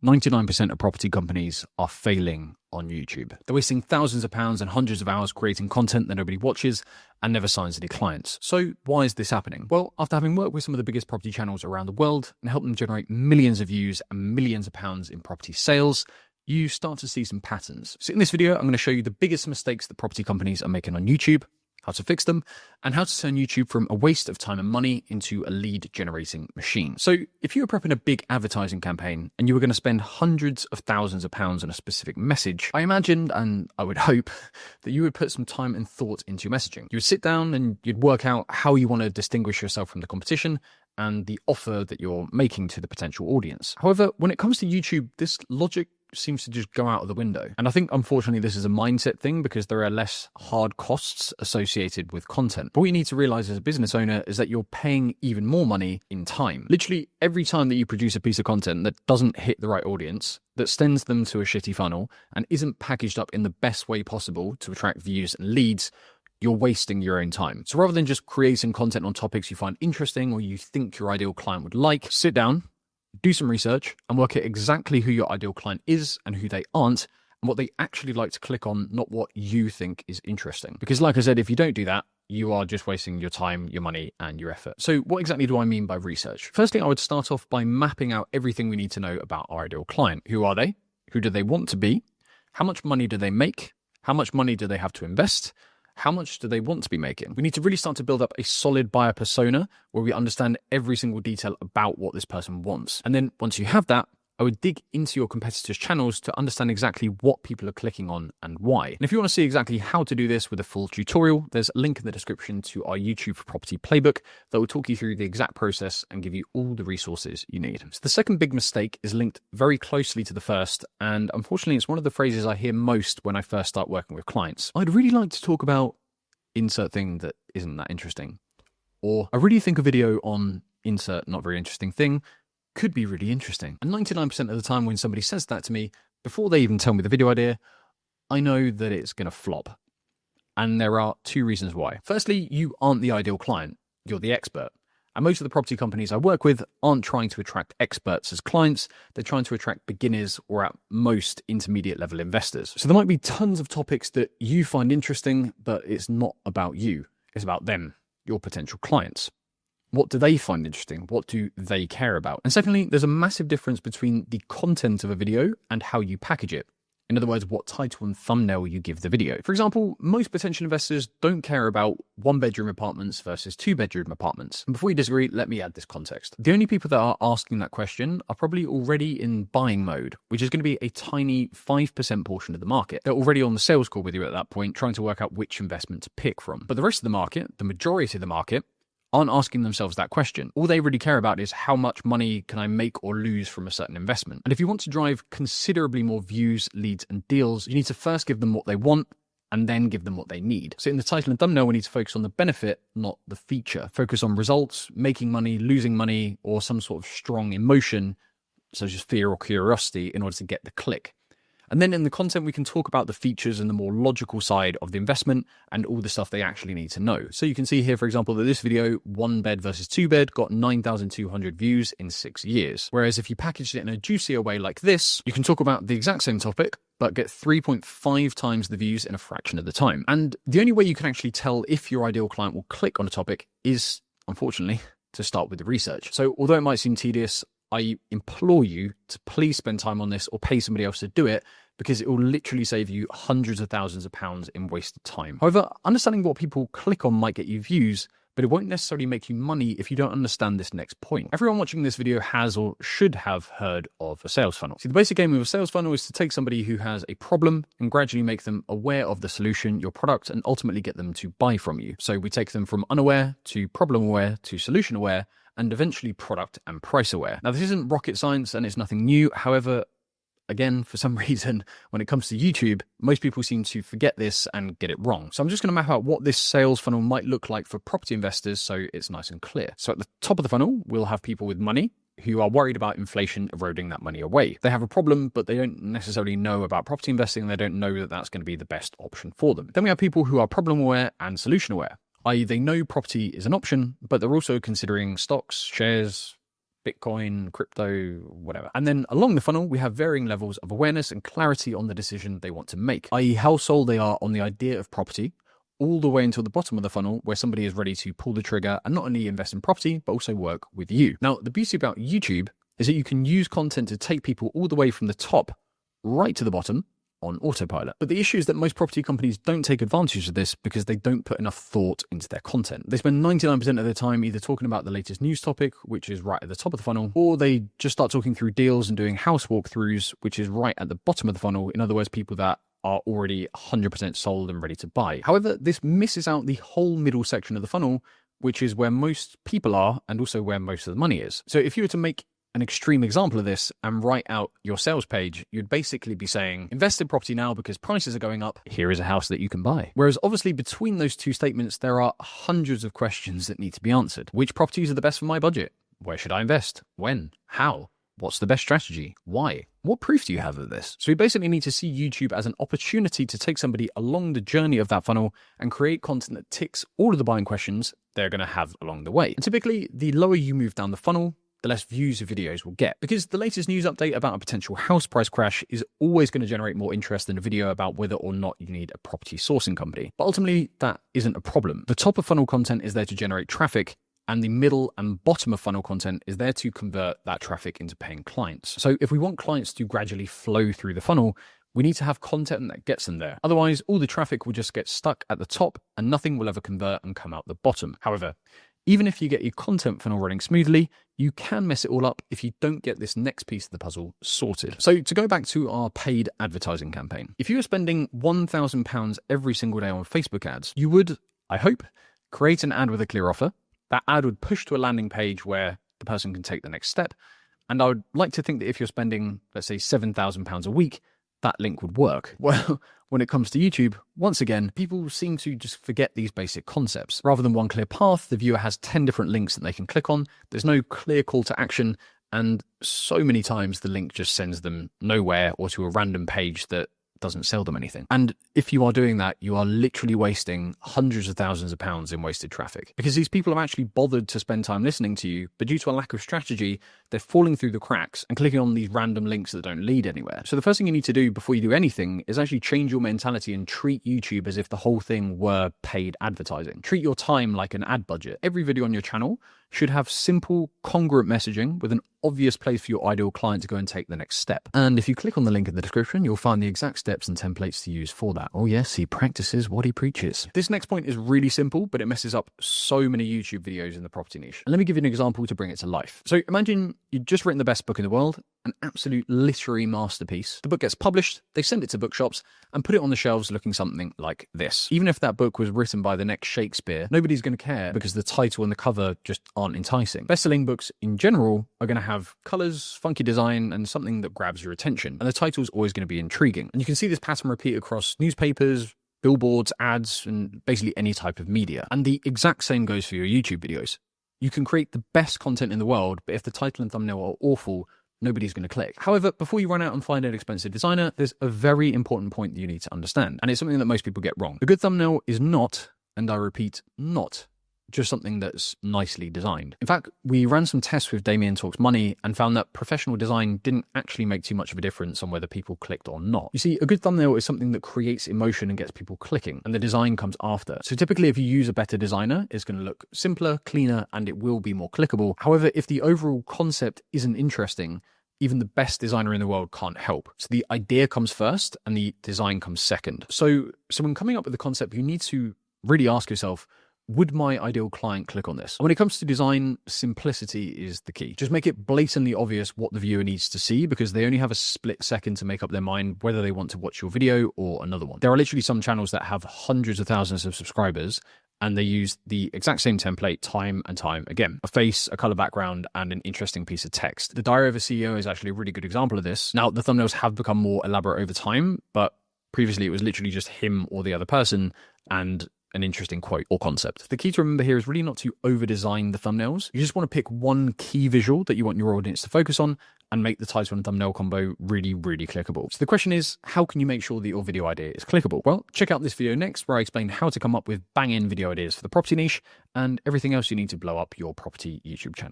99% of property companies are failing on YouTube. They're wasting thousands of pounds and hundreds of hours creating content that nobody watches and never signs any clients. So why is this happening? Well, after having worked with some of the biggest property channels around the world and helped them generate millions of views and millions of pounds in property sales, you start to see some patterns. So in this video, I'm going to show you the biggest mistakes that property companies are making on YouTube, how to fix them, and how to turn YouTube from a waste of time and money into a lead generating machine. So if you were prepping a big advertising campaign and you were going to spend hundreds of thousands of pounds on a specific message, I imagined, and I would hope, that you would put some time and thought into your messaging. You would sit down and you'd work out how you want to distinguish yourself from the competition and the offer that you're making to the potential audience. However, when it comes to YouTube, this logic seems to just go out of the window. And I think, unfortunately, this is a mindset thing because there are less hard costs associated with content. But what you need to realize as a business owner is that you're paying even more money in time. Literally every time that you produce a piece of content that doesn't hit the right audience, that sends them to a shitty funnel and isn't packaged up in the best way possible to attract views and leads, you're wasting your own time. So rather than just creating content on topics you find interesting or you think your ideal client would like, sit down, do some research and work out exactly who your ideal client is and who they aren't and what they actually like to click on, not what you think is interesting. Because like I said, if you don't do that, you are just wasting your time, your money, and your effort. So what exactly do I mean by research? Firstly, I would start off by mapping out everything we need to know about our ideal client. Who are they? Who do they want to be? How much money do they make? How much money do they have to invest? How much do they want to be making? We need to really start to build up a solid buyer persona where we understand every single detail about what this person wants. And then once you have that, I would dig into your competitors' channels to understand exactly what people are clicking on and why. And if you want to see exactly how to do this with a full tutorial, there's a link in the description to our YouTube for Property playbook that will talk you through the exact process and give you all the resources you need. So the second big mistake is linked very closely to the first, and unfortunately it's one of the phrases I hear most when I first start working with clients. I'd really like to talk about insert thing that isn't that interesting. Or I really think a video on insert not very interesting thing could be really interesting. And 99% of the time when somebody says that to me, before they even tell me the video idea, I know that it's going to flop. And there are two reasons why. Firstly, you aren't the ideal client, you're the expert. And most of the property companies I work with aren't trying to attract experts as clients, they're trying to attract beginners or at most intermediate level investors. So there might be tons of topics that you find interesting, but it's not about you, it's about them, your potential clients. What do they find interesting? What do they care about? And secondly, there's a massive difference between the content of a video and how you package it. In other words, what title and thumbnail you give the video. For example, most potential investors don't care about 1-bedroom apartments versus 2-bedroom apartments. And before you disagree, let me add this context. The only people that are asking that question are probably already in buying mode, which is going to be a tiny 5% portion of the market. They're already on the sales call with you at that point, trying to work out which investment to pick from. But the rest of the market, the majority of the market, aren't asking themselves that question. All they really care about is how much money can I make or lose from a certain investment. And if you want to drive considerably more views, leads, and deals, you need to first give them what they want and then give them what they need. So in the title and thumbnail, we need to focus on the benefit, not the feature. Focus on results, making money, losing money, or some sort of strong emotion, such as fear or curiosity, in order to get the click. And then in the content, we can talk about the features and the more logical side of the investment and all the stuff they actually need to know. So you can see here, for example, that this video, 1-bed versus 2-bed, got 9,200 views in 6 years. Whereas if you packaged it in a juicier way like this, you can talk about the exact same topic, but get 3.5 times the views in a fraction of the time. And the only way you can actually tell if your ideal client will click on a topic is, unfortunately, to start with the research. So although it might seem tedious, I implore you to please spend time on this or pay somebody else to do it, because it will literally save you hundreds of thousands of pounds in wasted time. However, understanding what people click on might get you views, but it won't necessarily make you money if you don't understand this next point. Everyone watching this video has or should have heard of a sales funnel. See, the basic aim of a sales funnel is to take somebody who has a problem and gradually make them aware of the solution, your product, and ultimately get them to buy from you. So we take them from unaware to problem aware to solution aware, and eventually product and price aware. Now, this isn't rocket science and it's nothing new. However, again, for some reason, when it comes to YouTube, most people seem to forget this and get it wrong. So I'm just going to map out what this sales funnel might look like for property investors so it's nice and clear. So at the top of the funnel, we'll have people with money who are worried about inflation eroding that money away. They have a problem, but they don't necessarily know about property investing. And they don't know that that's going to be the best option for them. Then we have people who are problem aware and solution aware, i.e. they know property is an option, but they're also considering stocks, shares, Bitcoin, crypto, whatever. And then along the funnel, we have varying levels of awareness and clarity on the decision they want to make, i.e. how sold they are on the idea of property, all the way until the bottom of the funnel where somebody is ready to pull the trigger and not only invest in property, but also work with you. Now, the beauty about YouTube is that you can use content to take people all the way from the top right to the bottom on autopilot. But the issue is that most property companies don't take advantage of this because they don't put enough thought into their content. They spend 99% of their time either talking about the latest news topic, which is right at the top of the funnel, or they just start talking through deals and doing house walkthroughs, which is right at the bottom of the funnel. In other words, people that are already 100% sold and ready to buy. However, this misses out the whole middle section of the funnel, which is where most people are and also where most of the money is. So if you were to make an extreme example of this and write out your sales page, you'd basically be saying, invest in property now because prices are going up. Here is a house that you can buy. Whereas obviously between those two statements, there are hundreds of questions that need to be answered. Which properties are the best for my budget? Where should I invest? When? How? What's the best strategy? Why? What proof do you have of this? So we basically need to see YouTube as an opportunity to take somebody along the journey of that funnel and create content that ticks all of the buying questions they're going to have along the way. And typically, the lower you move down the funnel, the less views your videos will get. Because the latest news update about a potential house price crash is always going to generate more interest than a video about whether or not you need a property sourcing company. But ultimately, that isn't a problem. The top of funnel content is there to generate traffic, and the middle and bottom of funnel content is there to convert that traffic into paying clients. So if we want clients to gradually flow through the funnel, we need to have content that gets them there. Otherwise, all the traffic will just get stuck at the top and nothing will ever convert and come out the bottom. However, even if you get your content funnel running smoothly, you can mess it all up if you don't get this next piece of the puzzle sorted. So to go back to our paid advertising campaign, if you were spending £1,000 every single day on Facebook ads, you would, I hope, create an ad with a clear offer. That ad would push to a landing page where the person can take the next step. And I would like to think that if you're spending, let's say, £7,000 a week, that link would work. Well, when it comes to YouTube, once again, people seem to just forget these basic concepts. Rather than one clear path, the viewer has 10 different links that they can click on. There's no clear call to action. And so many times the link just sends them nowhere or to a random page that doesn't sell them anything. And if you are doing that, you are literally wasting hundreds of thousands of pounds in wasted traffic, because these people have actually bothered to spend time listening to you, but due to a lack of strategy, they're falling through the cracks and clicking on these random links that don't lead anywhere. So the first thing you need to do before you do anything is actually change your mentality and treat YouTube as if the whole thing were paid advertising. Treat your time like an ad budget. Every video on your channel should have simple, congruent messaging with an obvious place for your ideal client to go and take the next step. And if you click on the link in the description, you'll find the exact steps and templates to use for that. Oh yes, he practices what he preaches. This next point is really simple, but it messes up so many YouTube videos in the property niche. And let me give you an example to bring it to life. So imagine you've just written the best book in the world, an absolute literary masterpiece. The book gets published, they send it to bookshops and put it on the shelves looking something like this. Even if that book was written by the next Shakespeare, nobody's going to care because the title and the cover just aren't enticing. Best-selling books in general are going to have colors, funky design, and something that grabs your attention. And the title's always going to be intriguing. And you can see this pattern repeat across newspapers, billboards, ads, and basically any type of media. And the exact same goes for your YouTube videos. You can create the best content in the world, but if the title and thumbnail are awful, nobody's going to click. However, before you run out and find an expensive designer, there's a very important point that you need to understand. And it's something that most people get wrong. A good thumbnail is not, and I repeat, not just something that's nicely designed. In fact, we ran some tests with Damien Talks Money and found that professional design didn't actually make too much of a difference on whether people clicked or not. You see, a good thumbnail is something that creates emotion and gets people clicking, and the design comes after. So typically, if you use a better designer, it's going to look simpler, cleaner, and it will be more clickable. However, if the overall concept isn't interesting, even the best designer in the world can't help. So the idea comes first and the design comes second. So when coming up with the concept, you need to really ask yourself, would my ideal client click on this? And when it comes to design, simplicity is the key. Just make it blatantly obvious what the viewer needs to see, because they only have a split second to make up their mind whether they want to watch your video or another one. There are literally some channels that have hundreds of thousands of subscribers and they use the exact same template time and time again. A face, a color background, and an interesting piece of text. The Diary of a CEO is actually a really good example of this. Now, the thumbnails have become more elaborate over time, but previously it was literally just him or the other person and an interesting quote or concept. The key to remember here is really not to over-design the thumbnails. You just want to pick one key visual that you want your audience to focus on and make the title and thumbnail combo really, really clickable. So the question is, how can you make sure that your video idea is clickable? Well, check out this video next where I explain how to come up with bang-in video ideas for the property niche and everything else you need to blow up your property YouTube channel.